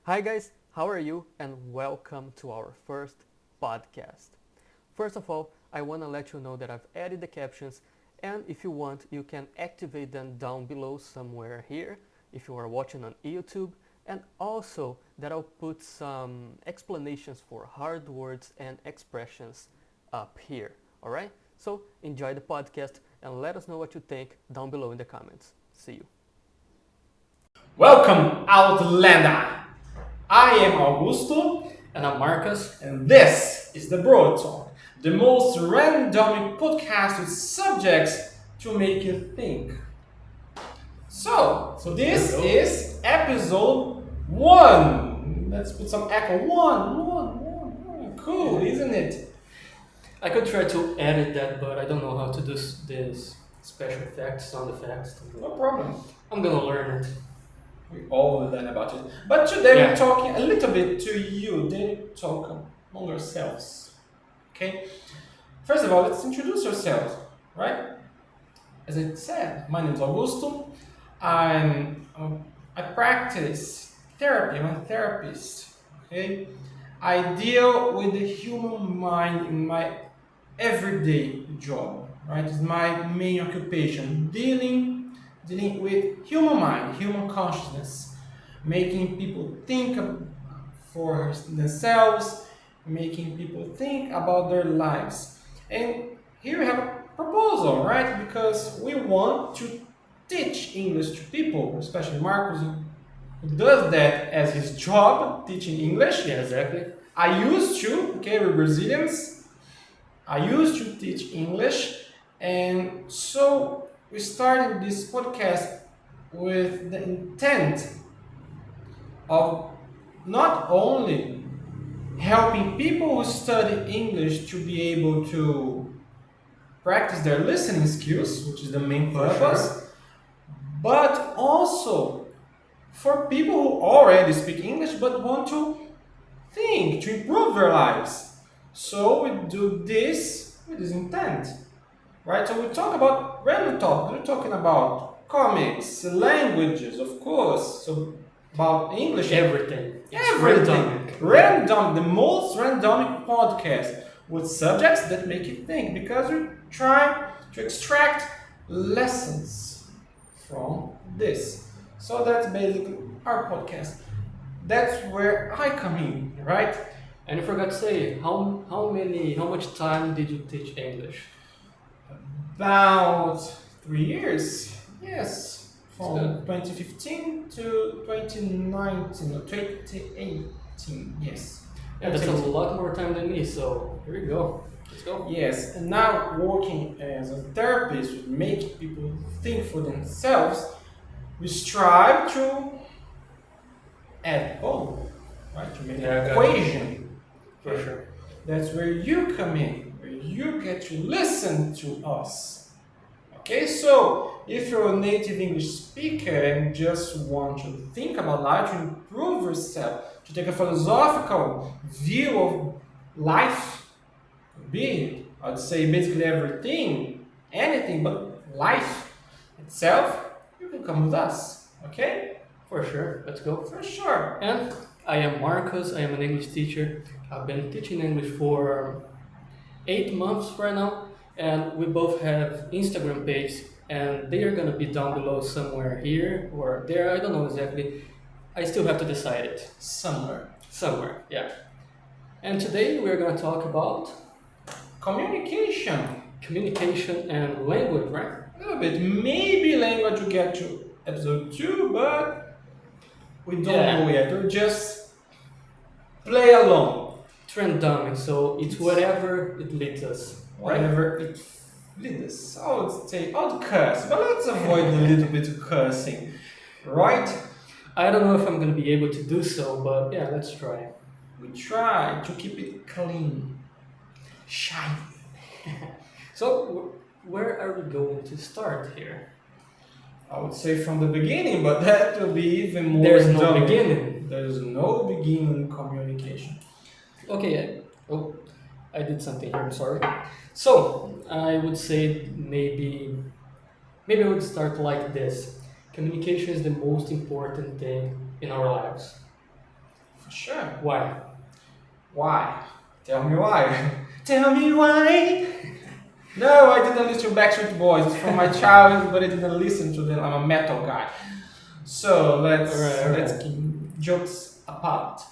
Hi guys, how are you? And welcome to our first podcast. First of all, I want to let you know that I've added the captions, and if you want, you can activate them down below somewhere here if you are watching on YouTube, and also that I'll put some explanations for hard words and expressions up here. Alright? So enjoy the podcast and let us know what you think down below in the comments. See you. Welcome, Outlander! I am Augusto, And I'm Marcus. and this is the BroTalk, the most random podcast with subjects to make you think. So this is episode 1. Let's put some echo. One. Cool, isn't it? I could try to edit that, but I don't know how to do this special effects, sound effects. No problem. I'm gonna learn it. We all learn about it. But today Yeah. we're talking a little bit to you. Daily talk among ourselves. Okay? First of all, let's introduce ourselves, right? As I said, my name is Augusto. I practice therapy. I'm a therapist. Okay? I deal with the human mind in my everyday job, right? It's my main occupation. Dealing with human mind, human consciousness, making people think for themselves, making people think about their lives. And here we have a proposal, right? Because we want to teach English to people, especially Marcus, who does that as his job, teaching English. Yeah, exactly. I used to, okay, we're Brazilians. I used to teach English, and so we started this podcast with the intent of not only helping people who study English to be able to practice their listening skills, which is the main purpose, but also for people who already speak English but want to think, to improve their lives. So we do this with this intent. Right, so we talk about random topics. We're talking about comics, languages, of course. So about English, Everything. It's everything. random. Random, the most random podcast with subjects that make you think, because we're trying to extract lessons from this. So that's basically our podcast. That's where I come in, right? And you forgot to say how much time did you teach English? About 3 years, yes, from Good. 2015 to 2019 or 2018, yes. Yeah, that's a lot more time than me, so here we go. Let's go. Yes, and now working as a therapist with making people think for themselves, we strive to add both, right? To make Yeah, an I got equation. For sure. That's where you come in, where you get to listen to us. Okay, so if you're a native English speaker and just want to think about life, to improve yourself, to take a philosophical view of life, could be, I'd say basically everything, anything but life itself, you can come with us. Okay? For sure. Let's go. For sure. And I am Marcus. I am an English teacher. I've been teaching English for 8 months right now, and we both have Instagram page, and they are gonna be down below somewhere here or there. I don't know exactly. I still have to decide it. Somewhere. Somewhere, yeah. And today we're gonna talk about Communication. communication and language, right? A little bit. Maybe language will get to episode 2, but we don't know yet. We'll just play along. Random, so it's whatever it leads us. Whatever it leads us. I would say, I would curse, but let's avoid a little bit of cursing. Right? I don't know if I'm gonna be able to do so, but yeah, let's try. We try to keep it clean, shiny. So, where are we going to start here? I would say from the beginning, but that will be even more There's no dumb. beginning. There's no beginning in communication. Okay, I did something here, I'm sorry. So, I would say maybe I would start like this. Communication is the most important thing in our lives. Sure. Why? Why? Tell me why. Tell me why. No, I didn't listen to Backstreet Boys. It's from my childhood, but I didn't listen to them. I'm a metal guy. So let's keep jokes apart.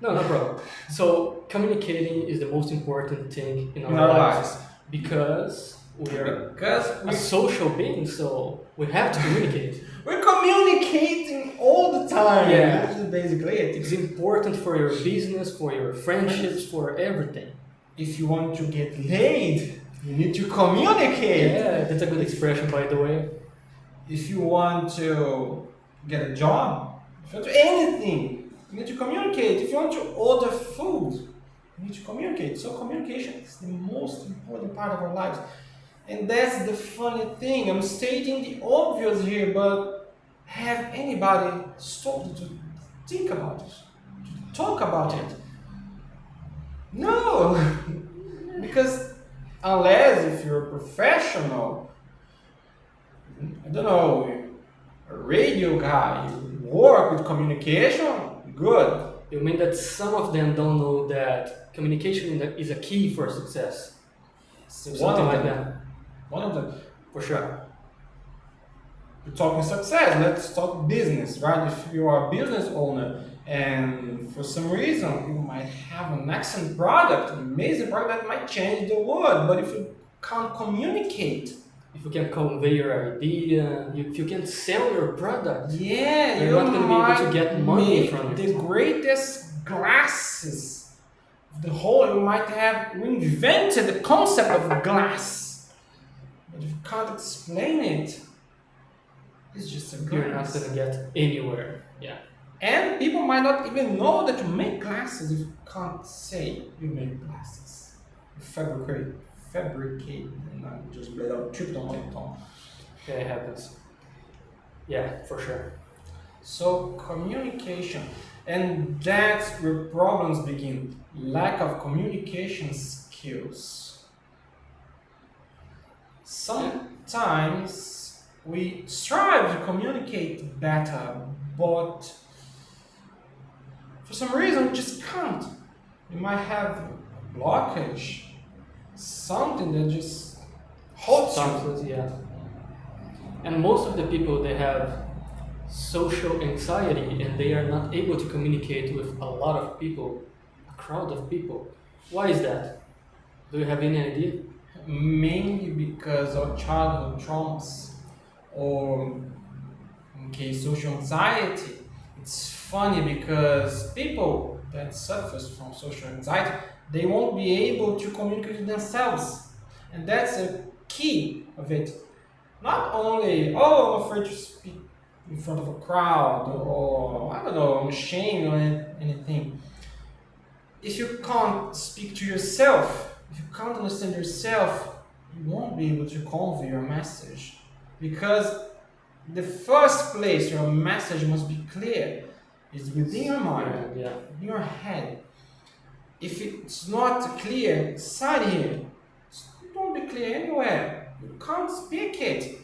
No problem. So communicating is the most important thing in our lives because we are a social being, so we have to communicate. We're communicating all the time. Yeah. This is basically it. It's important for your business, for your friendships, for everything. If you want to get laid, you need to communicate. Yeah, that's a good expression, by the way. If you want to get a job, if you want to do anything, you need to communicate. If you want to order food, you need to communicate. So communication is the most important part of our lives. And that's the funny thing. I'm stating the obvious here, but have anybody stopped to think about it? To talk about it? No! Because unless if you're a professional, I don't know, a radio guy, you work with communication, good. You mean that some of them don't know that communication is a key for success? Something like that. One of them. For sure. We're talking success, let's talk business, right? If you are a business owner and for some reason you might have an excellent product, an amazing product that might change the world, but if you can't communicate, if you can convey your idea, if you can sell your product, yeah, you're not going to be able to get money from it. The greatest glasses of the whole, you might have reinvented the concept of glass. But if you can't explain it, it's just a glass. You're not going to get anywhere. Yeah. And people might not even know that you make glasses if you can't say you make glasses. You fabricate, and I just bled out, tripped on my tongue. Yeah, it happens. Yeah, for sure. So communication, and that's where problems begin. Lack of communication skills. Sometimes we strive to communicate better, but for some reason we just can't. You might have a blockage, something that just holds you. Yeah. And most of the people, they have social anxiety and they are not able to communicate with a lot of people, a crowd of people. Why is that? Do you have any idea? Mainly because of childhood traumas, or in case social anxiety. It's funny because people that suffers from social anxiety, they won't be able to communicate with themselves, and that's a key of it. Not only, oh, I'm afraid to speak in front of a crowd, or I don't know, I'm ashamed or anything. If you can't speak to yourself, if you can't understand yourself, you won't be able to convey your message. Because the first place your message must be clear is within your mind, Yeah. in your head. If it's not clear inside here, it won't be clear anywhere. You can't speak it.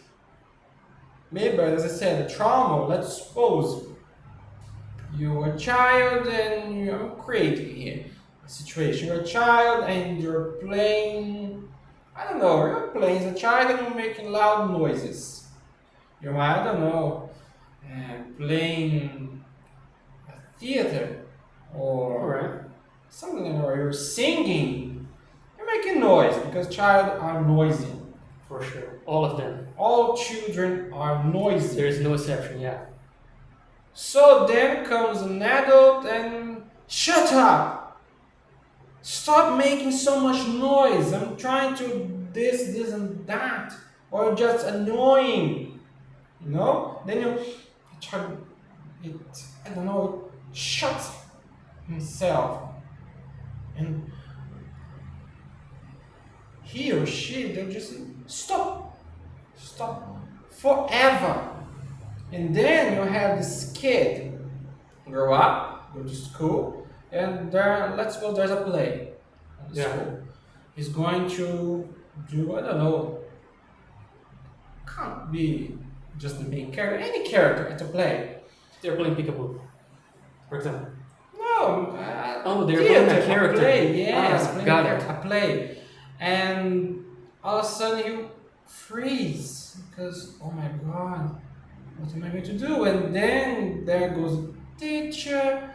Maybe, as I said, a trauma, let's suppose you're a child and I'm creating here a situation. You're a child and you're playing, I don't know, you're playing as a child and you're making loud noises. You're, I don't know, playing a theater or something, or you're singing. You're making noise because children are noisy. For sure. All of them. All children are noisy. There is no exception, yeah. So then comes an adult and shut up! Stop making so much noise. I'm trying to this and that. Or just annoying. You know? Then you try it, I don't know, shut himself. And he or she, they'll just say, stop. Stop. Forever. And then you have this kid grow up, go to school, and there, let's suppose there's a play at school. He's going to do, I don't know, can't be just the main character, any character at a play. They're playing peekaboo, for example. No, Oh, they're theater, playing a character. play, yes, playing got a play. And all of a sudden you freeze because, oh my God, what am I going to do? And then there goes the teacher,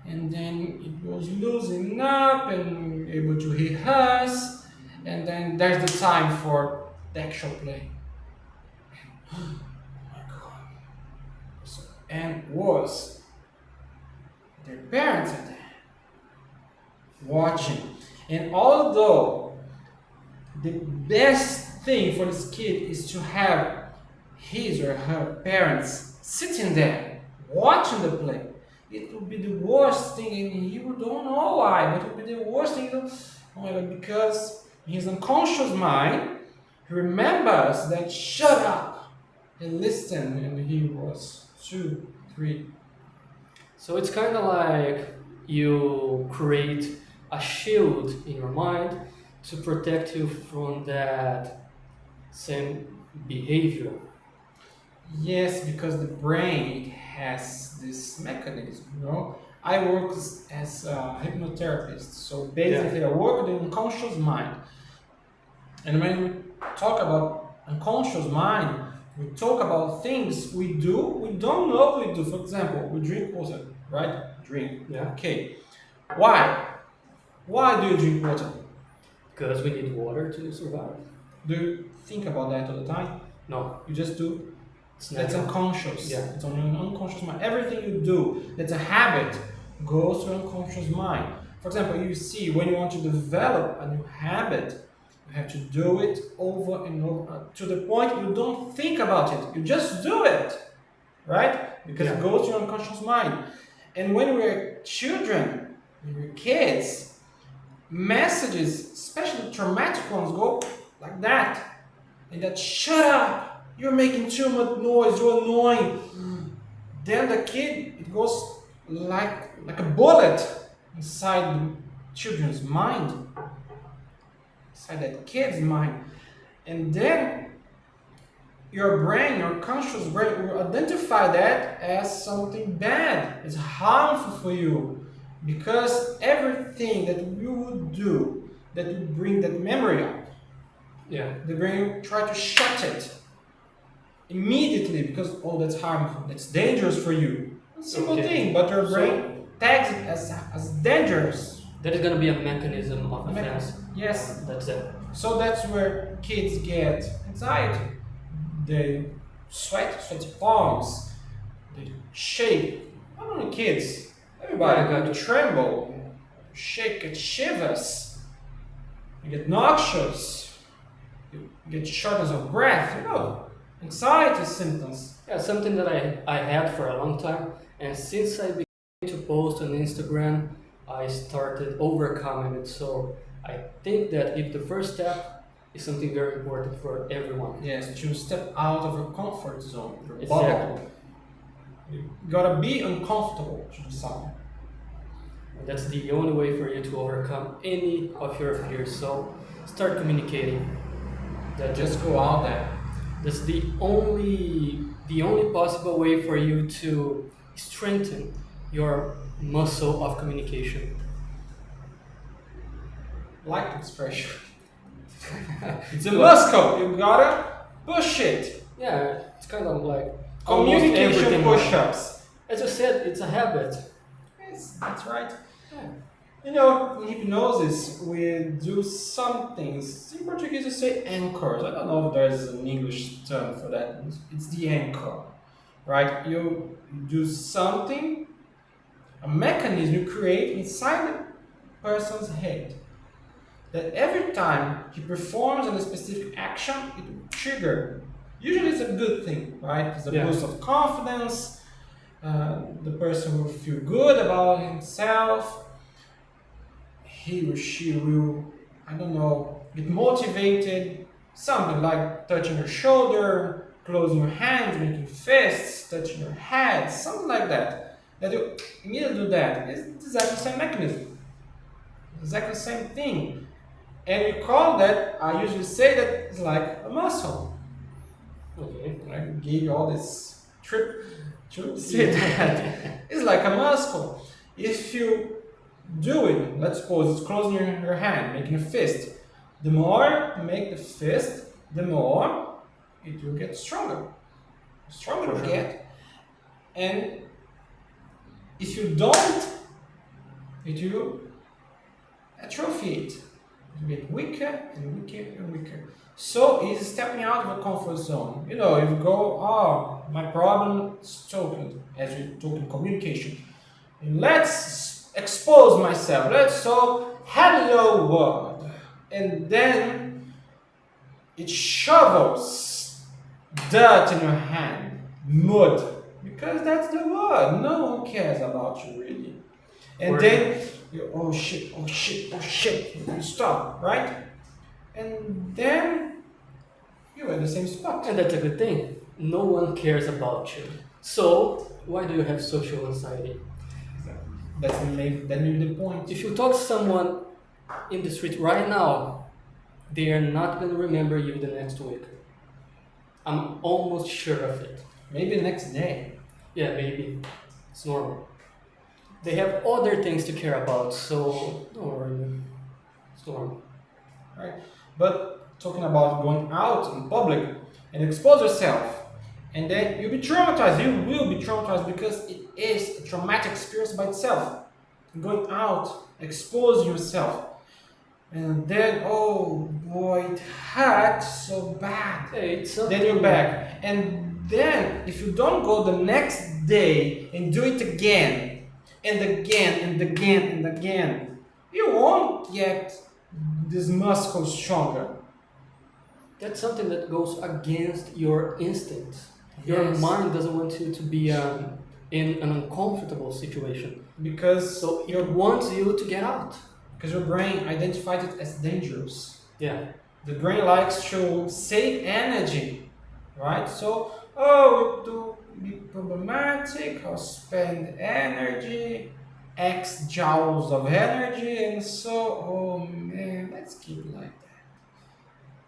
and then it goes losing up and able to rehearse, and then there's the time for the actual play. Oh my God. So, and worse, their parents are there watching. And although the best thing for this kid is to have his or her parents sitting there watching the play, it would be the worst thing, and he don't know why, but it would be the worst thing. Oh my God, because in his unconscious mind, he remembers that shut up and listen when he was 2, 3. So it's kind of like you create a shield in your mind to protect you from that same behavior. Yes, because the brain has this mechanism, you know. I work as a hypnotherapist, so basically I work with the unconscious mind. And when we talk about unconscious mind, we talk about things we do, we don't know we do. For example, we drink water, right? Drink. Yeah. Okay. Why? Why do you drink water? Because we need water to survive. Do you think about that all the time? No. You just do? It's That's natural. unconscious. Yeah. It's on your unconscious mind. Everything you do that's a habit goes to your unconscious mind. For example, you see when you want to develop a new habit, you have to do it over and over to the point you don't think about it. You just do it, right? Because it goes to your unconscious mind. And when we're children, when we're kids, messages, especially traumatic ones, go like that. And that shut up. You're making too much noise, you're annoying. Then the kid, it goes like a bullet inside the children's mind, inside that kid's mind. And then your brain, your conscious brain, will identify that as something bad, it's harmful for you. Because everything that you would do that would bring that memory up, the brain will try to shut it immediately because, oh, that's harmful, that's dangerous for you. Simple thing, but your brain tags it as dangerous. That is going to be a mechanism of defense. Yes. That's it. So that's where kids get anxiety. They sweaty palms, they shake. Not only kids, everybody got to tremble, shake, get shivers, you get nauseous, you get shortness of breath, you know. Anxiety symptoms. Yeah, something that I had for a long time, and since I began to post on Instagram, I started overcoming it. So I think that if the first step is something very important for everyone. Yes, to step out of your comfort zone, your Exactly. bubble. You gotta be uncomfortable to do something. That's the only way for you to overcome any of your fears. So start communicating. Just go out there. That's the only possible way for you to strengthen your muscle of communication. Like the expression. It's a muscle. You gotta push it. Yeah, it's kind of like Communication push-ups. As you said, it's a habit. Yes, that's right. Yeah. You know, in hypnosis, we do some things. In Portuguese, you say anchors. I don't know if there's an English term for that. It's the anchor, right? You do something, a mechanism you create inside the person's head. That every time he performs a specific action, it will trigger. Usually it's a good thing, right? It's a boost of confidence. The person will feel good about himself. He or she will, I don't know, get motivated. Something like touching your shoulder, closing your hands, making fists, touching your head, something like that. That you immediately do that. It's exactly the same mechanism. Exactly the same thing. And we call that, I usually say that it's like a muscle. Okay. I gave you all this trip to see that. It's like a muscle. If you do it, let's suppose it's closing your hand, making a fist. The more you make the fist, the more it will get stronger. The stronger it will get. And if you don't, it will atrophy it. It will get weaker and weaker and weaker. So it's stepping out of a comfort zone. You know, if you go, oh, my problem is talking, as we talk in communication. And let's expose myself. Let's talk hello world. And then it shovels dirt in your hand, mud, because that's the word. No one cares about you really. And then you, oh shit, you stop, right? And then you're at the same spot. And that's a good thing. No one cares about you. So why do you have social anxiety? That's the point. If you talk to someone in the street right now, they are not going to remember you the next week. I'm almost sure of it. Maybe next day. Yeah, maybe. It's normal. They have other things to care about, so don't worry. It's normal. Right? But talking about going out in public and expose yourself, and then you'll be traumatized. You will be traumatized because it is a traumatic experience by itself. Going out, exposing yourself. And then, oh boy, it hurts so bad. Hey, then you're back. And then, if you don't go the next day and do it again, and again, and again, and again, you won't get this muscle stronger. That's something that goes against your instincts. Your mind doesn't want you to be in an uncomfortable situation. Because so it wants you to get out. Because your brain identified it as dangerous. Yeah. The brain likes to save energy, right? So, oh, to be problematic, I'll spend energy, X joules of energy, and so, oh man, let's keep it like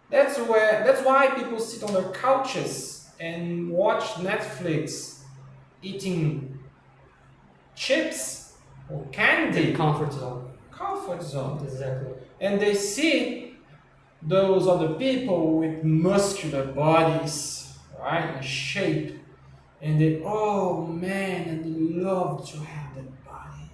that. That's why people sit on their couches and watch Netflix, eating chips or candy. Comfort zone. Comfort zone. Exactly. And they see those other people with muscular bodies, right, in shape, and they, oh man, and they love to have that body.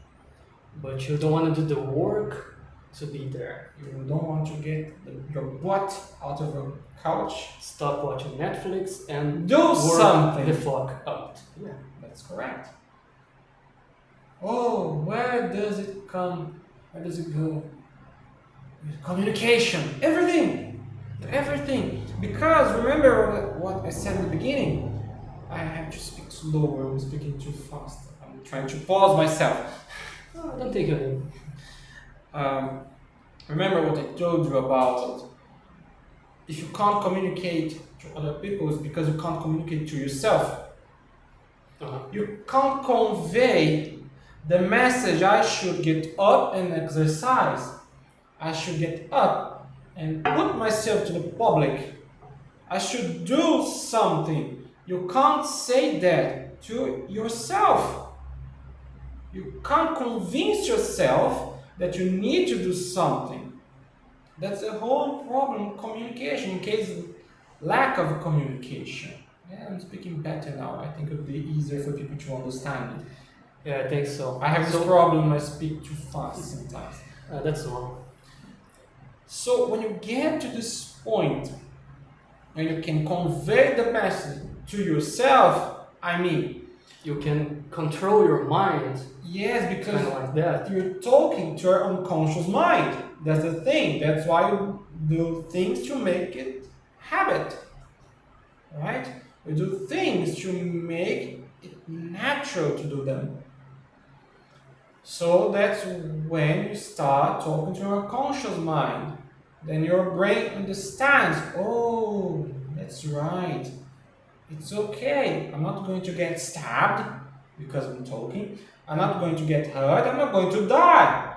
But you don't want to do the work to be there. You don't want to get your butt out of a couch. Stop watching Netflix and do something. The fuck out. Yeah, that's correct. Oh, where does it come? Where does it go? Communication. Everything. Because remember what I said in the beginning. I have to speak slower. I'm speaking too fast. I'm trying to pause myself. Oh, I don't think you do. Remember what I told you about if you can't communicate to other people, it's because you can't communicate to yourself. You can't convey the message, I should get up and exercise. I should get up and put myself to the public. I should do something. You can't say that to yourself. You can't convince yourself that you need to do something. That's the whole problem in communication, in case of lack of communication. Yeah, I'm speaking better now. I think it would be easier for people to understand me. Yeah, I think so. I have this problem, I speak too fast sometimes. That's normal. So when you get to this point, when you can convey the message to yourself, I mean, you can control your mind. Yes, because kind of like that. You're talking to your unconscious mind. That's the thing. That's why you do things to make it habit. Right? You do things to make it natural to do them. So that's when you start talking to your conscious mind. Then your brain understands, oh, that's right. It's okay. I'm not going to get stabbed because I'm talking. I'm not going to get hurt. I'm not going to die.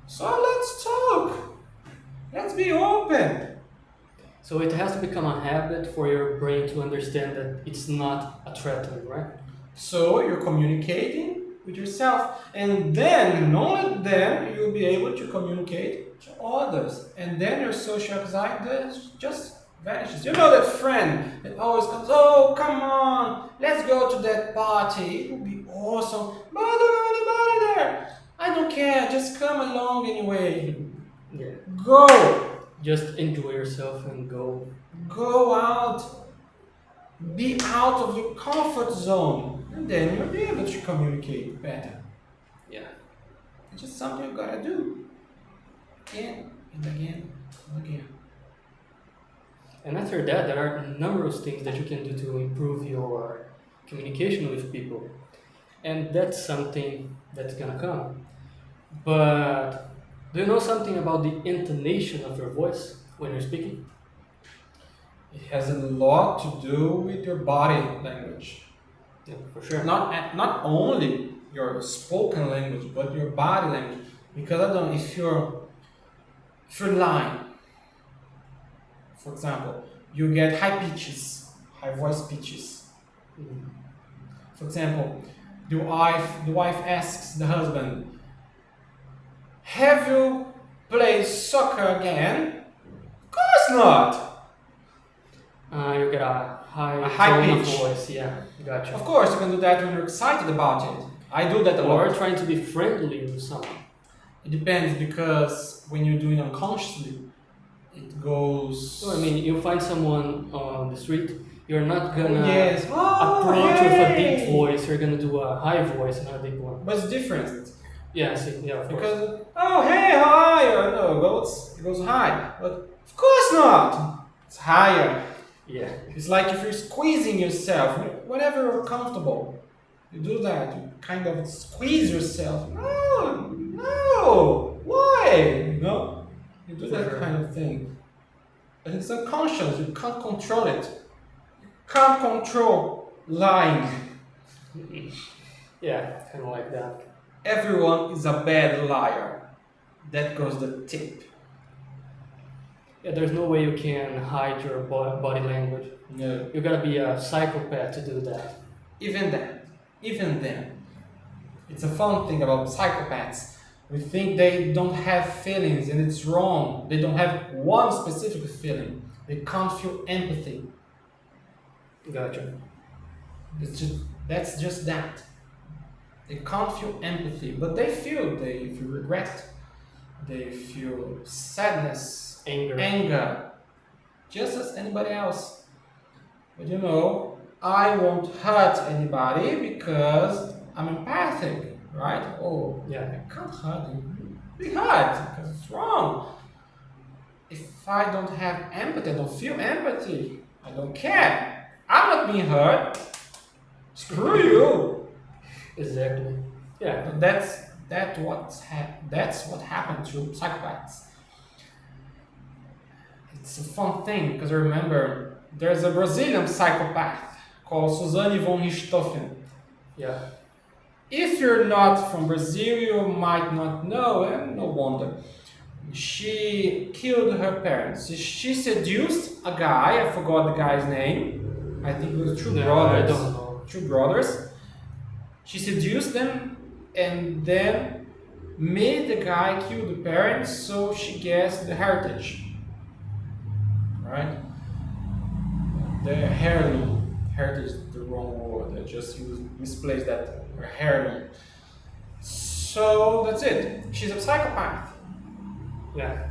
So let's talk. Let's be open. So it has to become a habit for your brain to understand that it's not a threat, right? So you're communicating with yourself, and then, and only then, you'll be able to communicate to others, and then your social anxiety just vanishes. You know that friend that always comes, oh, come on, let's go to that party, it will be awesome, but I don't know anybody there. I don't care, just come along anyway. Yeah. Go! Just enjoy yourself and go. Go out. Be out of your comfort zone. And then you'll be able to communicate better. Yeah. It's just something you gotta do. Again and again and again. And after that, there are numerous things that you can do to improve your communication with people. And that's something that's gonna come. But do you know something about the intonation of your voice when you're speaking? It has a lot to do with your body language. Yeah, for sure. Not only your spoken language, but your body language. Because I don't know if you're lying. For example, you get high pitches, high voice pitches. Mhm. For example, the wife asks the husband, have you played soccer again? Of course not! You get a A high tone of pitch. voice, yeah, gotcha. Of course, you can do that when you're excited about it. I do that a Or lot. trying to be friendly with someone. It depends because when you're doing it unconsciously, it goes. So, I mean, you find someone on the street, you're not gonna yes. Oh, approach with a hey! deep voice, you're gonna do a high voice and a deep one. But it's different. Yeah, see, yeah, of course. Because, oh, hey, how are you? I know, it goes high. But of course not! It's higher. Yeah. It's like if you're squeezing yourself, whenever you're comfortable, you do that. You kind of squeeze yourself. No, why? No, you do that kind of thing. And it's unconscious. You can't control it. You can't control lying. Yeah, kind of like that. Everyone is a bad liar. That goes the tip. Yeah, there's no way you can hide your body language. No. You gotta be a psychopath to do that. Even then, it's a fun thing about psychopaths. We think they don't have feelings, and it's wrong. They don't have one specific feeling. They can't feel empathy. Gotcha. That's just that. They can't feel empathy, but they feel regret. They feel sadness, anger, just as anybody else. But you know, I won't hurt anybody because I'm empathic, right? Oh, Yeah. I can't hurt him. Be hurt because it's wrong. If I don't have empathy, I don't feel empathy, I don't care. I'm not being hurt. Screw you. Exactly. Yeah. But that's what happened to psychopaths. It's a fun thing because remember, there's a Brazilian psychopath called Suzanne von Richthofen. Yeah. If you're not from Brazil, you might not know, and no wonder. She killed her parents. She seduced a guy, I forgot the guy's name. I think it was two brothers. I don't know. Two brothers. She seduced them and then made the guy kill the parents so she gets the heritage. Right? The heirloom. Heritage is the wrong word. I just misplaced that. Heirloom. So that's it. She's a psychopath. Yeah.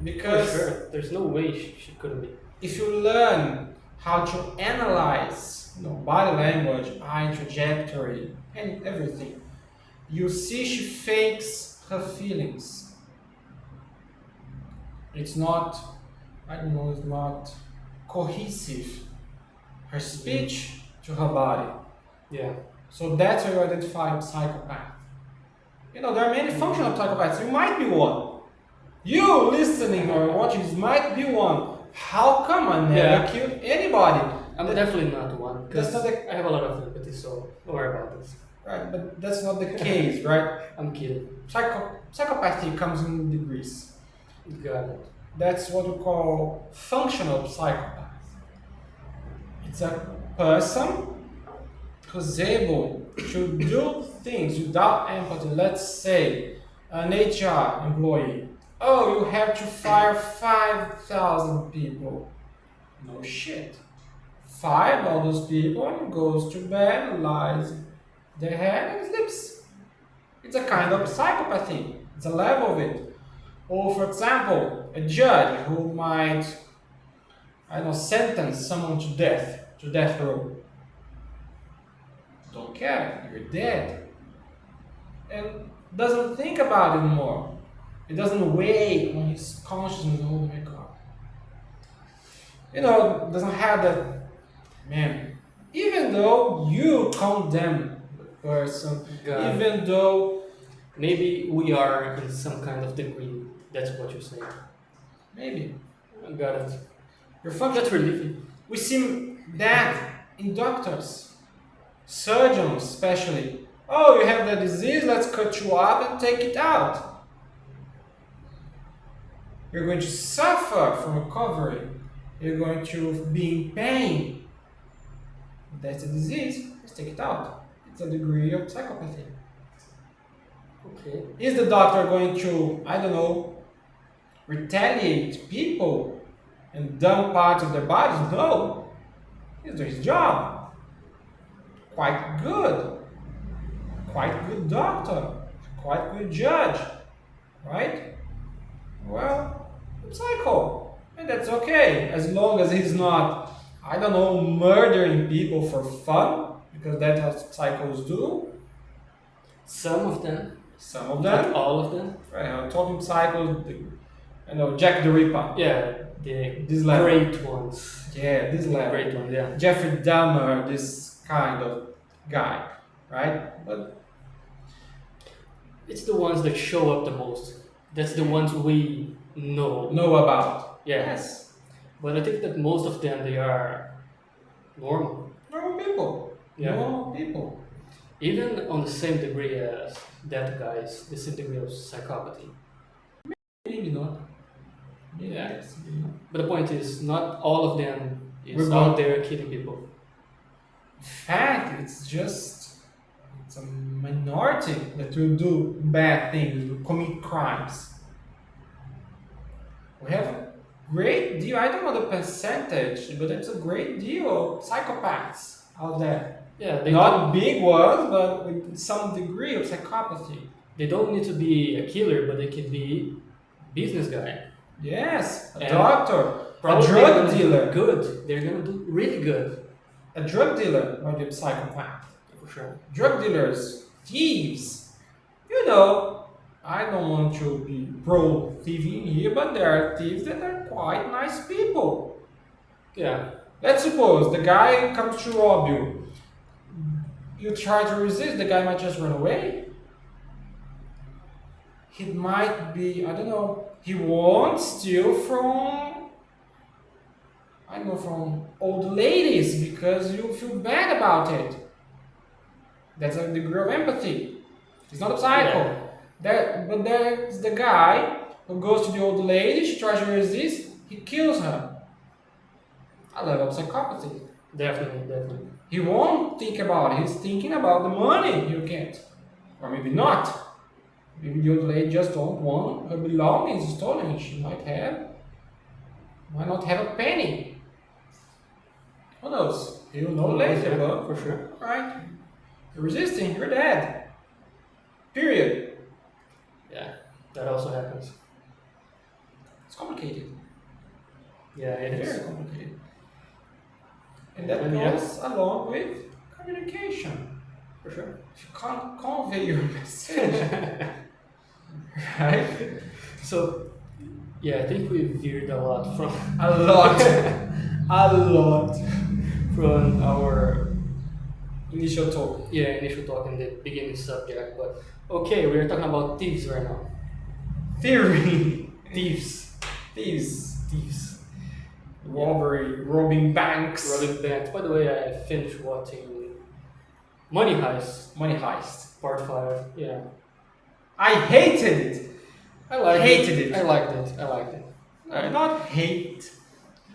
Because For sure. There's no way she couldn't be. if you learn how to analyze body language, eye trajectory, and everything, you see she fakes her feelings. It's not, it's not cohesive. Her speech to her body. Yeah. So that's how you identify a psychopath. There are many functional psychopaths. You might be one. You listening or watching this might be one. How come I never killed anybody? I'm definitely not one. Because That's not I have a lot of empathy, so don't worry about this. Right, but that's not the case, right? I'm kidding. Psychopathy comes in degrees. Got it. That's what we call functional psychopath. It's a person who's able to do things without empathy. Let's say an HR employee. Oh, you have to fire 5,000 people. No shit. Fired all those people and goes to bed, lies their head and sleeps. It's a kind of psychopathy. It's a level of it. Or for example, a judge who might, I don't know, sentence someone to death row. Don't care, you're dead. And doesn't think about it anymore. It doesn't weigh on his conscience. Oh my god. Doesn't have that, man. Even though you condemn the person, even though maybe we are in some kind of degree. That's what you're saying. maybe I got it. your function. That's relieving. We see that in doctors, surgeons especially. Oh, you have the disease, let's cut you up and take it out. You're going to suffer from recovery. You're going to be in pain. That's a disease, let's take it out. It's a degree of psychopathy. Okay. Is the doctor going to, I don't know, retaliate people and dump parts of their bodies? No. He's doing his job. Quite good. Quite good doctor. Quite good judge. Right? Well, psycho. And that's okay. As long as he's not, I don't know, murdering people for fun. Because that's what psychos do. Some of them. Some of Not them. all of them. Right, I'm talking psychos, Jack the Ripper. Yeah, the This level. great ones. Yeah, this level. Great ones, yeah. Jeffrey Dahmer, this kind of guy, right? But It's the ones that show up the most. That's the ones we know. about. Yeah. Yes. But I think that most of them, they are normal. Normal people. Yeah. Normal people. Even on the same degree as that guy's, the same degree of psychopathy. Maybe not. Yeah. Yes, maybe not. But the point is, not all of them is We're out not- there killing people. In fact, it's a minority that will do bad things, will commit crimes. We have a great deal, I don't know the percentage, but it's a great deal of psychopaths out there. Yeah, they Not big ones, but with some degree of psychopathy. They don't need to be a killer, but they can be business guy. Yes, a And doctor, a Probably drug gonna do dealer. Good. They're gonna do really good. A drug dealer might be a psychopath. For sure. Drug dealers, thieves. I don't want to be pro thieving here, but there are thieves that are quite nice people. Yeah. Let's suppose the guy comes to rob you. You try to resist, the guy might just run away. He might be, I don't know, he won't steal from old ladies because you feel bad about it. That's a degree of empathy. He's not a psycho. But there's the guy who goes to the old lady, she tries to resist, he kills her. A level of psychopathy. Definitely. He won't think about it. He's thinking about the money he'll get. Or maybe not. Maybe the old lady just don't want her belongings stolen. She might not have a penny. Who knows? He'll know later, but for sure. right. You're resisting, you're dead. Period. Yeah, that also happens. It's complicated. Yeah, it Very is. complicated. And that And yeah. goes along with communication. For sure. If you can't convey your message, right? So, yeah, I think we veered a lot from A lot. A lot. from our Initial talk. initial talk in the beginning subject. But okay, we are talking about thieves right now. Theory. Thieves. Thieves. Robbery, robbing banks. Robbing banks. By the way, I finished watching Money Heist, Money heist. Part 5. Yeah. I hated it. Hated it. I liked it. Not hate.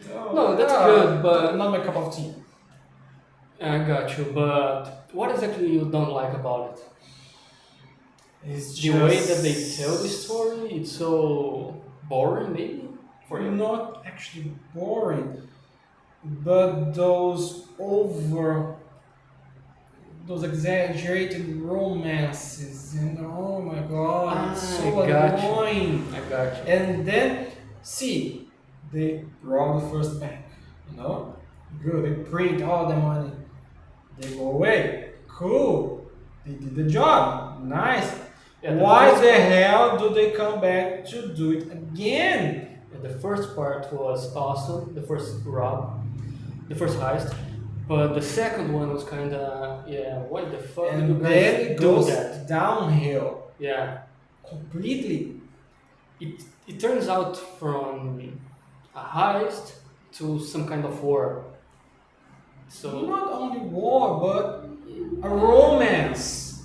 No, that's good, but- not my cup of tea. I got you, but What exactly you don't like about it? It's The way that they tell the story, it's so boring, maybe for you. not actually boring, but those exaggerated romances, and oh my god, it's so I got you. annoying. I got you. And then, see, they rob the first bank, good, they print all the money, they go away, cool, they did the job, nice. Yeah, Why the hell do they come back to do it again? The first part was awesome, the first heist, but the second one was kind of, yeah, what the fuck did you And guys then it do goes that? downhill Yeah, completely. it turns out from a heist to some kind of war. So Not only war, but a romance.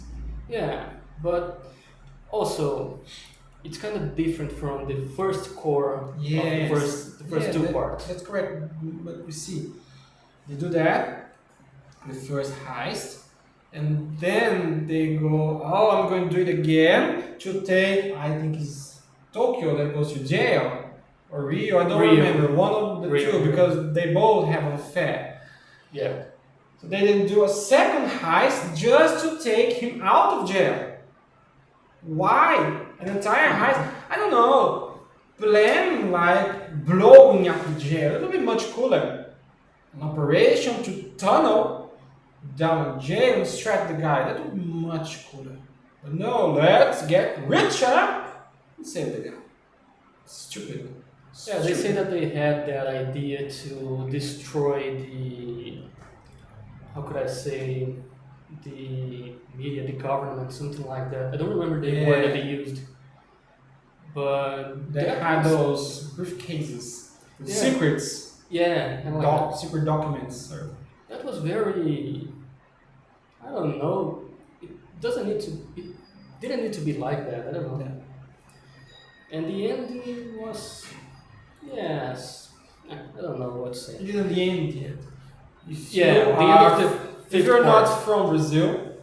yeah, but also it's kind of different from the first core of the first two parts. That's correct. But you see, they do that, the first heist, and then they go, oh, I'm going to do it again to take, I think it's Tokyo that goes to jail, or Rio, I don't remember, one of the Rio. two, because they both have an affair. Yeah. So they then do a second heist just to take him out of jail. Why? An entire heist? I don't know. Plan like blowing up the jail. It would be much cooler. An operation to tunnel down the jail and extract the guy. That would be much cooler. But no, let's get richer and save the guy. Stupid. Yeah, they say that they had that idea to destroy the, how could I say, the media, the government, something like that. I don't remember the word that they used. But They had those briefcases with secrets. Yeah, and like Secret documents. that was very, I don't know. It didn't need to be like that. I don't know. Yeah. And the ending was, yes, I don't know what to say. You didn't the end yet. The end of the If you're part. not from Brazil,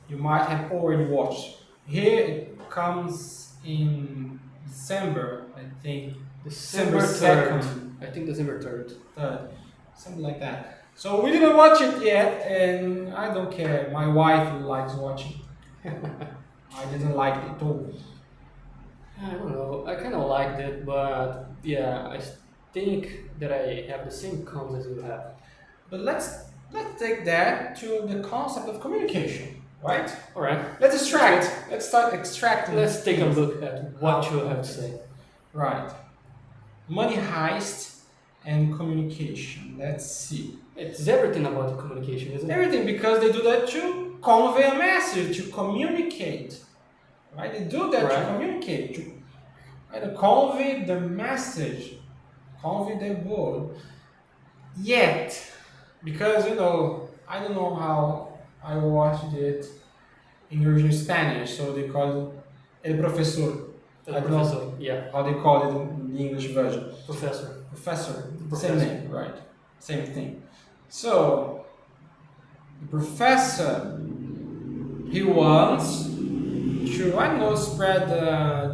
you might have already watched. Here it comes in December, I think. December 2nd. 3rd. I think December 3rd. Something like that. So we didn't watch it yet, and I don't care. My wife likes watching. I didn't like it at all. I don't know. I kind of liked it, but yeah, I think that I have the same cons as you have. But let's take that to the concept of communication, right? All right. Let's extract. Let's start extracting. Let's take a look at what you have to say. Right. Money heist and communication. Let's see. It's everything about the communication, isn't it? Everything, because they do that to convey a message, to communicate. Right? They do that to communicate, to convey the message, convey the word. Yet, because I don't know how I watched it in original Spanish, so they call it el profesor. I don't know how they call it in the English version. Professor. Same name, right? Same thing. So, the professor, he wants to, spread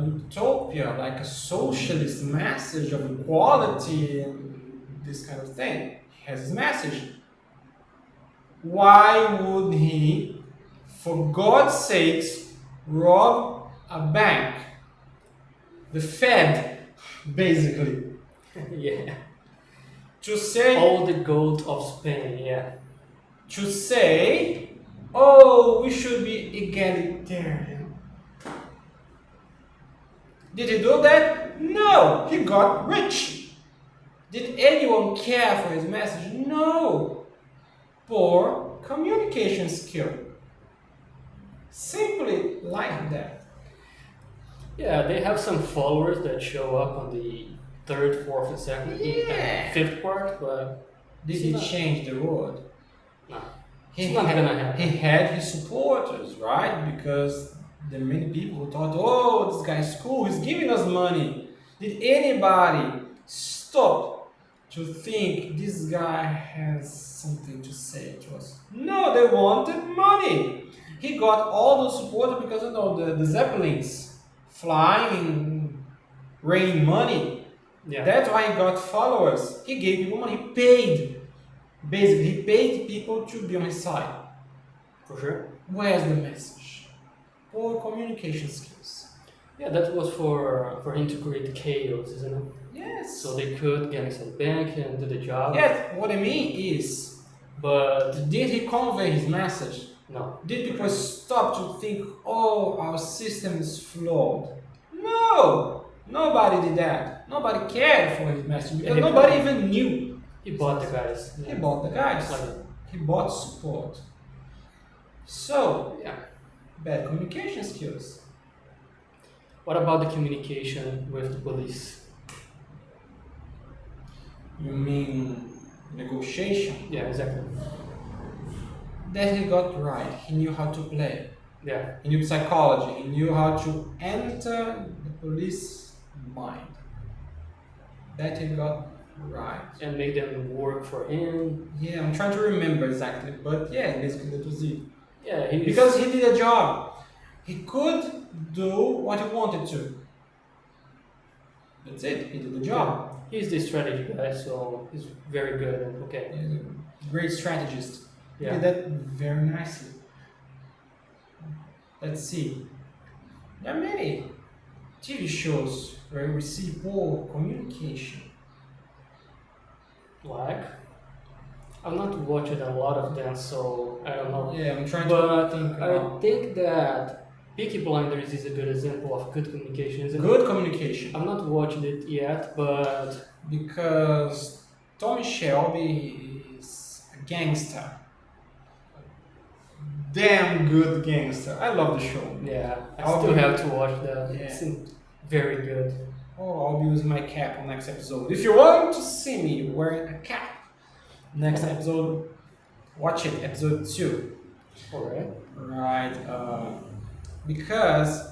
utopia, like a socialist message of equality and this kind of thing. He has his message. Why would he, for God's sakes, rob a bank? The Fed, basically. Yeah. To say all the gold of Spain, yeah. To say, oh, we should be egalitarian. Did he do that? No, he got rich. Did anyone care for his message? No. Poor communication skill. Simply like that. Yeah, they have some followers that show up on the 3rd, 4th, and 2nd, and 5th part, but did he change the world? No. He had his supporters, right? Because there are many people who thought, oh, this guy's cool, he's giving us money. Did anybody stop to think this guy has something to say to us. No, they wanted money. He got all the support because the Zeppelins flying, raining money. Yeah. That's why he got followers. He gave people money. He paid. Basically, he paid people to be on his side. For sure. Where's the message? Poor communication skills. Yeah, that was for him to create chaos, isn't it? Yes. So they could get inside the bank and do the job. Yes, what I mean is, But did he convey his message? no. Did people stop to think, oh, our system is flawed? No! Nobody did that. Nobody cared for his message because nobody even knew. He bought the guys. He bought the guys. Like, He bought support. So, yeah. bad communication skills. What about the communication with the police? You mean negotiation? Yeah, exactly. That he got right. He knew how to play. Yeah. He knew psychology. He knew how to enter the police mind. That he got right. And make them work for him. Yeah, I'm trying to remember exactly, but yeah, basically that was it. Yeah, Because he did a job. He could do what he wanted to. That's it. He did the job. He's the strategy guy, so he's very good. And okay. He's a great strategist. He Yeah. did that very nicely. Let's see. There are many TV shows where we see poor communication. Like, I've not watched a lot of them, so I don't know. Yeah, I'm trying But to think. I think that Peaky Blinders is a good example of good communication, isn't it? Good communication. I've not watched it yet, but Because Tommy Shelby is a gangster. Damn good gangster. I love the show. yeah, I I'll still be- have to watch that. Yeah. It's very good. Oh, I'll be using my cap on next episode. If you want to see me wearing a cap, next episode, watch it, episode 2. Alright. Right, because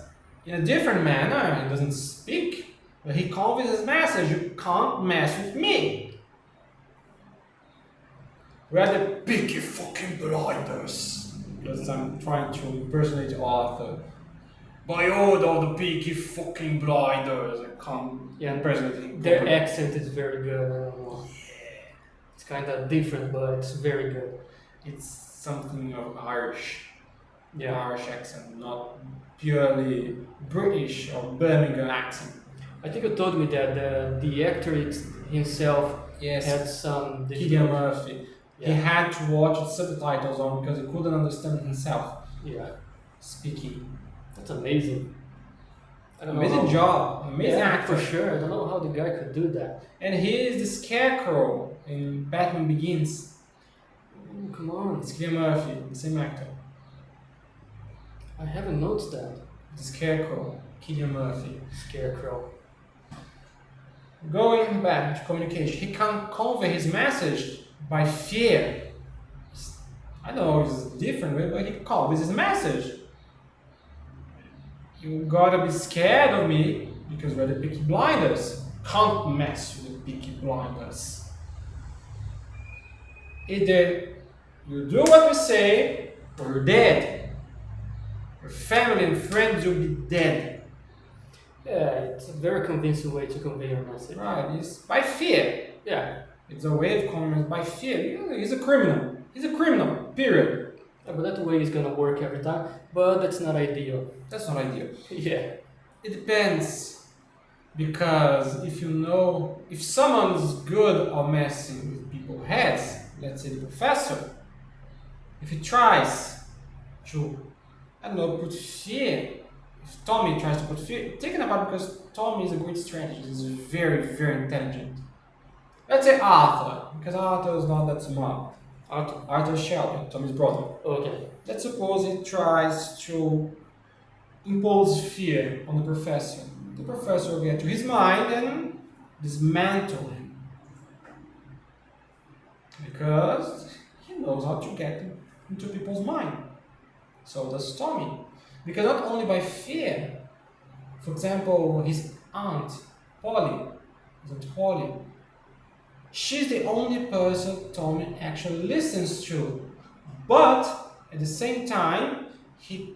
in a different manner, he doesn't speak, but he conveys his message. You can't mess with me. We're the Peaky fucking Blinders. Because I'm trying to impersonate Arthur. By order of the Peaky fucking Blinders. I can't Yeah, impersonate him. Their properly. accent is very good. I don't know. It's kind of different, but it's very good. It's something of Irish. Yeah. Irish accent, not purely British or Birmingham accent. I think you told me that the actor himself Yes, had some Cillian Murphy. Yeah. He had to watch the subtitles on because he couldn't understand himself Yeah. speaking. That's amazing. I don't know Amazing how- job, amazing Yeah, actor. for sure. I don't know how the guy could do that. And he is the Scarecrow in Batman Begins. Oh, come on. It's Cillian Murphy, the same actor. I haven't noticed that. The Scarecrow, Cillian Murphy. Scarecrow. Going back to communication, he can convey his message by fear. I know it's a different way, but he conveys his message. You gotta be scared of me because we're the Peaky Blinders. Can't mess with the Peaky Blinders. Either you do what we say or you're dead. Your family and friends will be dead. Yeah, it's a very convincing way to convey your message. Right, it's by fear. Yeah. It's a way of communicating by fear. He's a criminal. He's a criminal, period. Yeah, but that way is gonna work every time. But that's not ideal. That's not ideal. Yeah. It depends. Because if someone's good at messing with people's heads, let's say the professor, if he tries to, put fear, if Tommy tries to put fear, taken apart because Tommy is a great strategist, he's very, very intelligent. Let's say Arthur, because Arthur is not that smart. Arthur Shelby, Tommy's brother. Okay. Let's suppose he tries to impose fear on the professor. The professor will get to his mind and dismantle him. Because he knows how to get into people's mind. So does Tommy. Because not only by fear, for example, his aunt, Polly, She's the only person Tommy actually listens to. But at the same time, he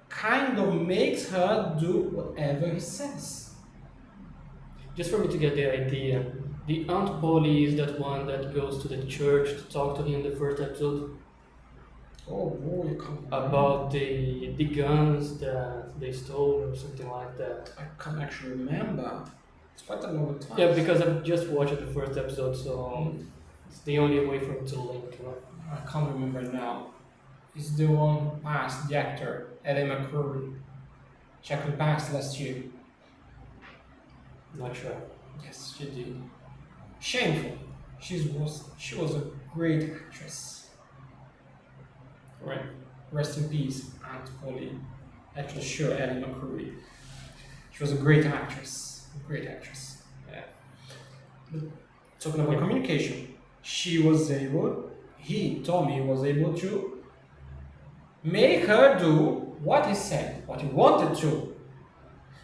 kind of makes her do whatever he says. Just for me to get the idea, the Aunt Polly is that one that goes to the church to talk to him in the first episode Oh boy, you can't about the guns that they stole or something like that. I can't actually remember. It's quite a long time. Yeah, because I've just watched the first episode, so it's the only way for me to link. You know? I can't remember now. It's the one who passed, the actor, Eddie McCurry. Check who passed last year. Not sure. Yes, she did. Shameful. She was a great actress. Right. Rest in peace, Aunt Polly. Actually, sure, Eddie McCurry. She was a great actress. Great actress. Yeah. But talking about communication, Tommy was able to make her do what he said, what he wanted to,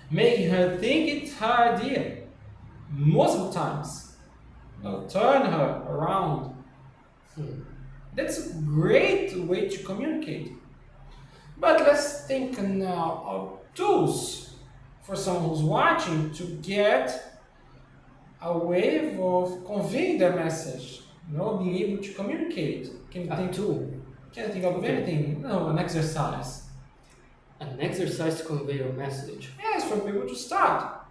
making her think it's her idea. Most of the times, turn her around. That's a great way to communicate. But let's think now of tools for someone who's watching to get a way of conveying their message. Being able to communicate. Can you think of anything? No, an exercise. An exercise to convey your message. Yes, for people to start.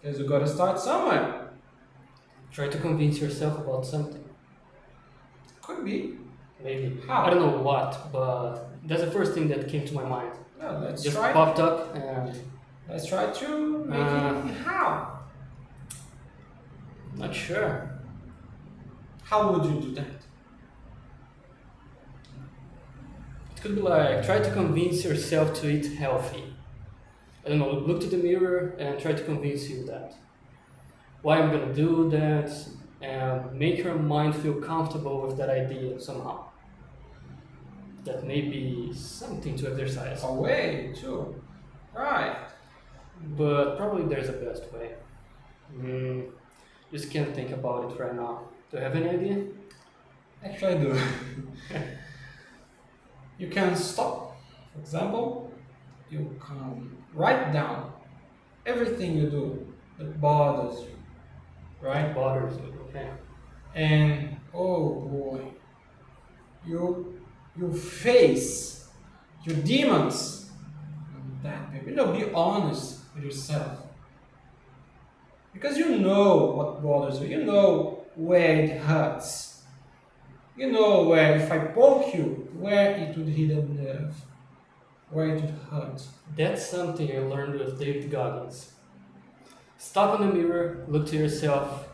Because you gotta start somewhere. Try to convince yourself about something. Could be. Maybe. How? I don't know what, but that's the first thing that came to my mind. Well, let's Just try. popped up and... Let's try to make it. How? Not sure. How would you do that? It could be like, try to convince yourself to eat healthy. I don't know, look to the mirror and try to convince you that. Why I'm gonna do that, and make your mind feel comfortable with that idea somehow. That may be something to exercise. A way too. Right. But probably there's a best way. Just can't think about it right now. Do you have any idea? Actually, I do. You can stop. For example, you can write down everything you do that bothers you. Right? Bothers you, okay. And oh boy, you face your demons. That baby. Be honest with yourself. Because you know what bothers you. You know where it hurts. You know where if I poke you, where it would hit a nerve. Where it would hurt. That's something I learned with David Goggins. Stop in the mirror, look to yourself,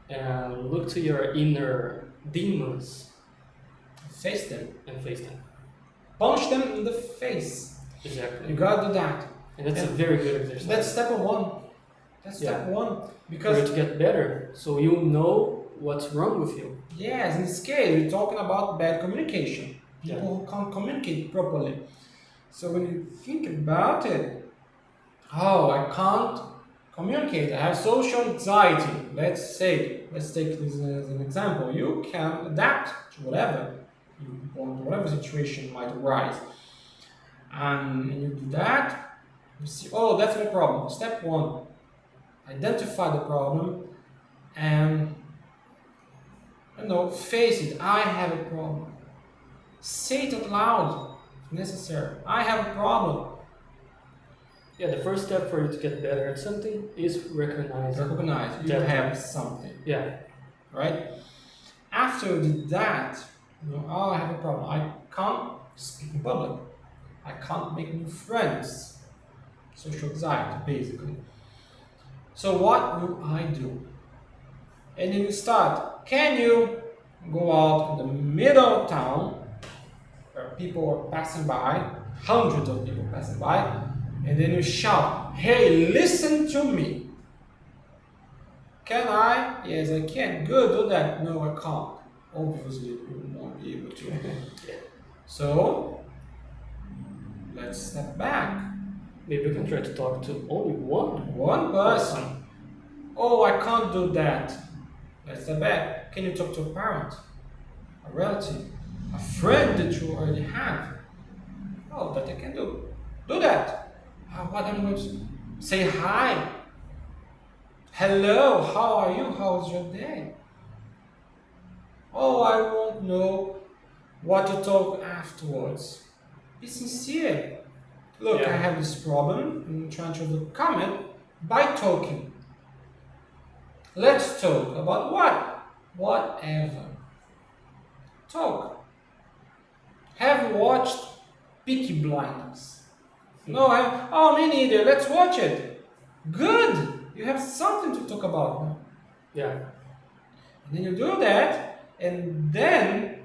and look to your inner demons. Face them. And face them. Punch them in the face. Exactly. You gotta do that. And that's a very good exercise. That's step one. That's step one. For Because you to get better, so you know what's wrong with you. yes, in this case, we're talking about bad communication. People who can't communicate properly. So when you think about it, I can't communicate. I have social anxiety. Let's take this as an example. You can adapt to whatever you want, whatever situation might arise. And when you do that, you see, that's my problem. Step one, identify the problem and face it. I have a problem. Say it out loud if necessary. I have a problem. Yeah, the first step for you to get better at something is recognize Recognize you that- have something, Yeah, right? After you did that, I have a problem. I can't speak in public. I can't make new friends. Social anxiety, basically. So what will I do? And then you start. Can you go out in the middle of town where people are passing by, hundreds of people passing by, and then you shout, "Hey, listen to me." Can I? Yes, I can. Good, do that. No, I can't. Obviously, you will not be able to. So, let's step back. maybe we can try to talk to only one. One person. Oh, I can't do that. That's the bad. Can you talk to a parent, a relative, a friend that you already have? Oh, that I can do. Do that. What I'm going to say hi. Hello, how are you? How's your day? Oh, I won't know what to talk afterwards. Be sincere. Look, I have this problem. I'm trying to overcome it by talking. Let's talk about what? Whatever. Talk. Have you watched Peaky Blinders? No, oh, me neither. Let's watch it. Good. You have something to talk about now. Yeah. And then you do that, and then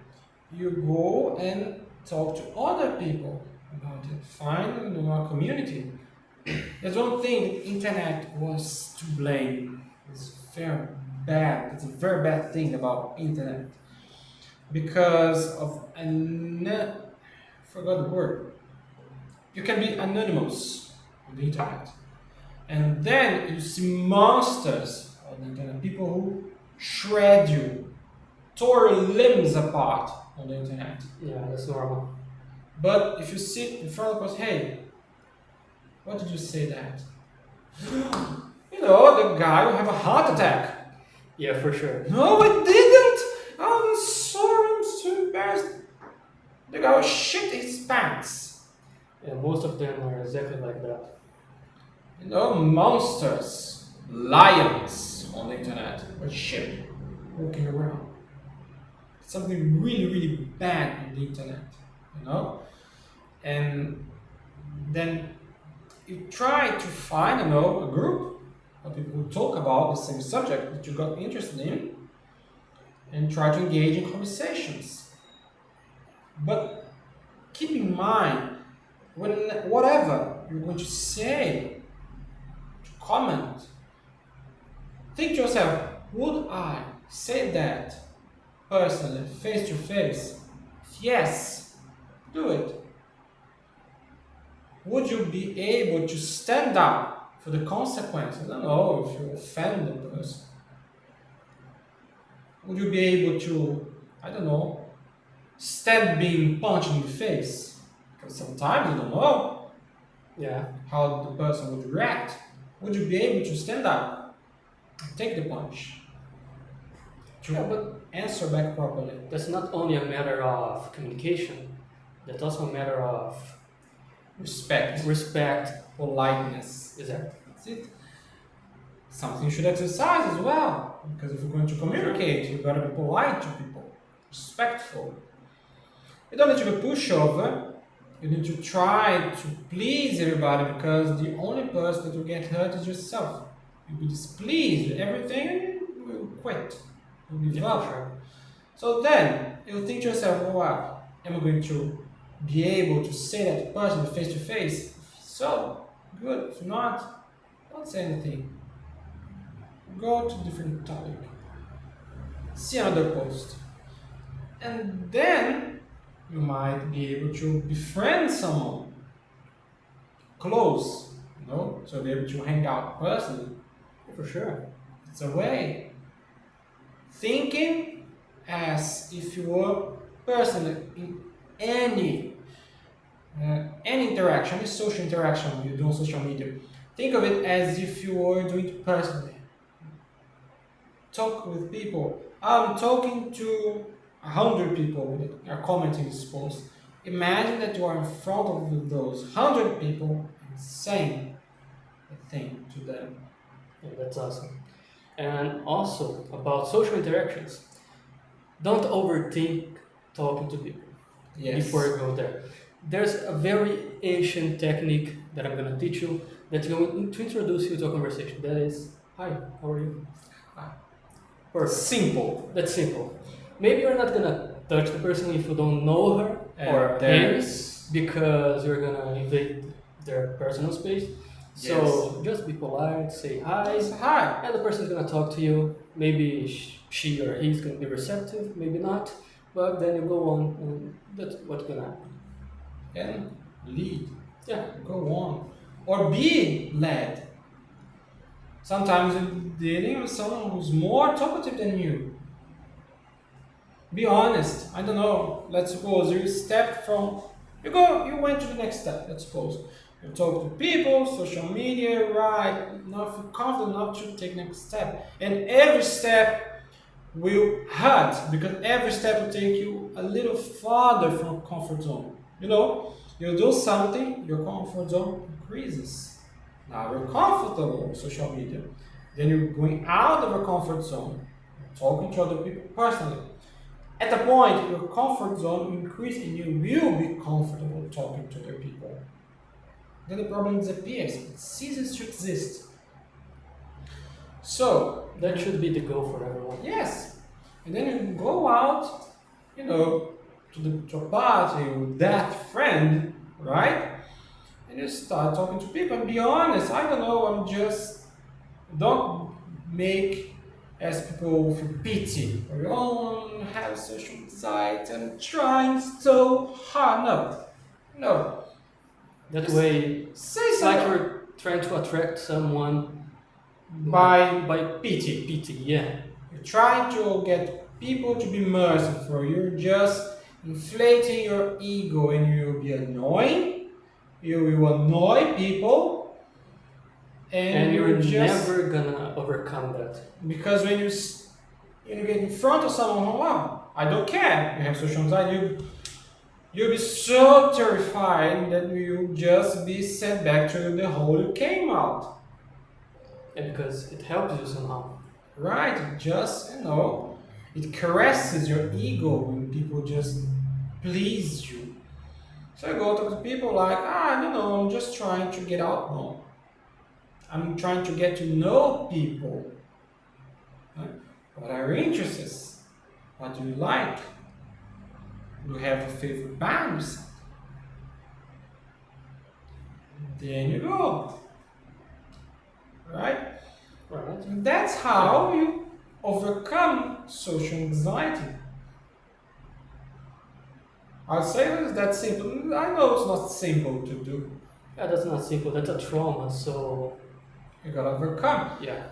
you go and talk to other people about it. Find a community. There's one thing the internet was to blame. It's very bad. It's a very bad thing about internet because of forgot the word. You can be anonymous on the internet, and then you see monsters on the internet. People who shred you, tore your limbs apart on the internet. Yeah, that's normal. But if you sit in front of us, hey, what did you say that? You know, the guy who have a heart attack. Yeah, for sure. No, I didn't. I'm sorry, I'm so embarrassed. The guy shit his pants. Yeah, most of them are exactly like that. You know, monsters, lions on the internet, or shit, walking around. Something really, really bad on the internet, you know? And then you try to find, a group of people who talk about the same subject that you got interested in and try to engage in conversations. But keep in mind, when whatever you're going to say, to comment, think to yourself, would I say that personally, face to face? Yes, do it. Would you be able to stand up for the consequences? I don't know if you offend the person. Would you be able to, I don't know, stand being punched in the face? Because sometimes you don't know how the person would react. Would you be able to stand up and take the punch? But answer back properly. That's not only a matter of communication, that's also a matter of Respect, politeness. Exactly. That's it. Something you should exercise as well. Because if you're going to communicate, you've got to be polite to people, respectful. You don't need to be pushover. You need to try to please everybody because the only person that will get hurt is yourself. You'll be displeased with everything and you will quit. You'll give up. Sure. So then, you'll think to yourself, oh wow, am I going to be able to say that to person face to face? So, good. If not, don't say anything. Go to a different topic. See another post. And then, you might be able to befriend someone close, so be able to hang out personally. For sure. It's a way. Thinking as if you were personally in any interaction, any social interaction you do on social media. Think of it as if you were doing it personally. Talk with people. I'm talking to 100 people that are commenting this post. Imagine that you are in front of those 100 people and saying a thing to them. Yeah, that's awesome. And also about social interactions, don't overthink talking to people before you go there. There's a very ancient technique that I'm going to teach you that's going to introduce you to a conversation. That is, hi, how are you? Hi. Perfect. Simple. That's simple. Maybe you're not going to touch the person if you don't know her or him because you're going to invade their personal space. So just be polite, say hi, and the person's gonna talk to you. Maybe she or he's gonna be receptive, maybe not, but then you go on, and that's what's gonna happen. And lead. Yeah. Go on. Or be led. Sometimes you're dealing with someone who's more talkative than you. Be honest. I don't know. Let's suppose you went to the next step. Let's suppose you talk to people, social media, right? Not feel confident enough to take next step, and every step will hurt because every step will take you a little farther from comfort zone. You do something, your comfort zone increases. Now you're comfortable with social media. Then you're going out of your comfort zone, talking to other people personally. At the point, your comfort zone will increase and you will be comfortable talking to other people. Then the problem disappears. It ceases to exist. So, that should be the goal for everyone. Yes. And then you go out, to a party with that friend, right? And you start talking to people and be honest. I don't know, don't make as people feel pity or you don't have social anxiety and trying so hard. No. That way, say it's something. like you're trying to attract someone by pity. Yeah. You're trying to get people to be merciful. You're just inflating your ego and you'll be annoying. You will annoy people. And you're never gonna overcome that. Because when you get in front of someone, I don't care. You have social anxiety. You'll be so terrified that you'll just be sent back to the hole you came out. Yeah, because it helps you somehow. Right, it caresses your ego when people just please you. So I go talk to people like, I don't know, I'm just trying to get out now. I'm trying to get to know people. What are your interests? What do you like? Do you have a favorite band? Then you go. Right? And that's how you overcome social anxiety. I'll say it's that simple. I know it's not simple to do. Yeah, that's not simple. That's a trauma, so you gotta overcome. Yeah.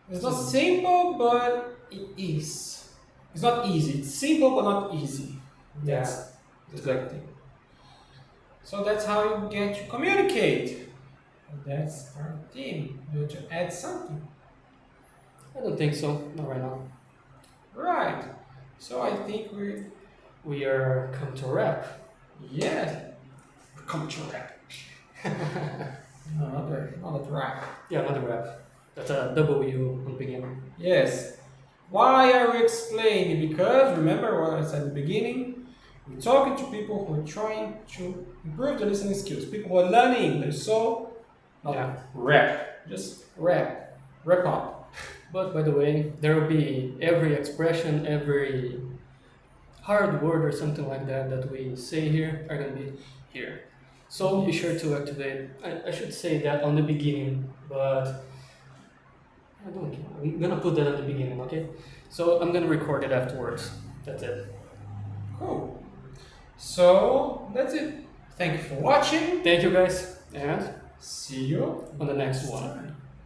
It's not simple, but it is. It's not easy. It's simple, but not easy. That's the good thing. So that's how you get to communicate. And that's our theme. Do you want to add something? I don't think so. Not right now. Right. So I think we are come to wrap. Yes. Come to wrap. Another wrap. Yeah, another wrap. That's a W on the beginning. Yes. Why are we explaining? Because remember what I said at the beginning? We're talking to people who are trying to improve their listening skills. People who are learning English. So, rap. Just rap. Wrap up. But by the way, there will be every expression, every hard word or something like that that we say here are going to be here. So be sure to activate. I should say that on the beginning, but I don't care. I'm going to put that at the beginning, okay? So I'm going to record it afterwards. That's it. Cool. So that's it. Thank you for watching. Thank you guys, and see you on the next one.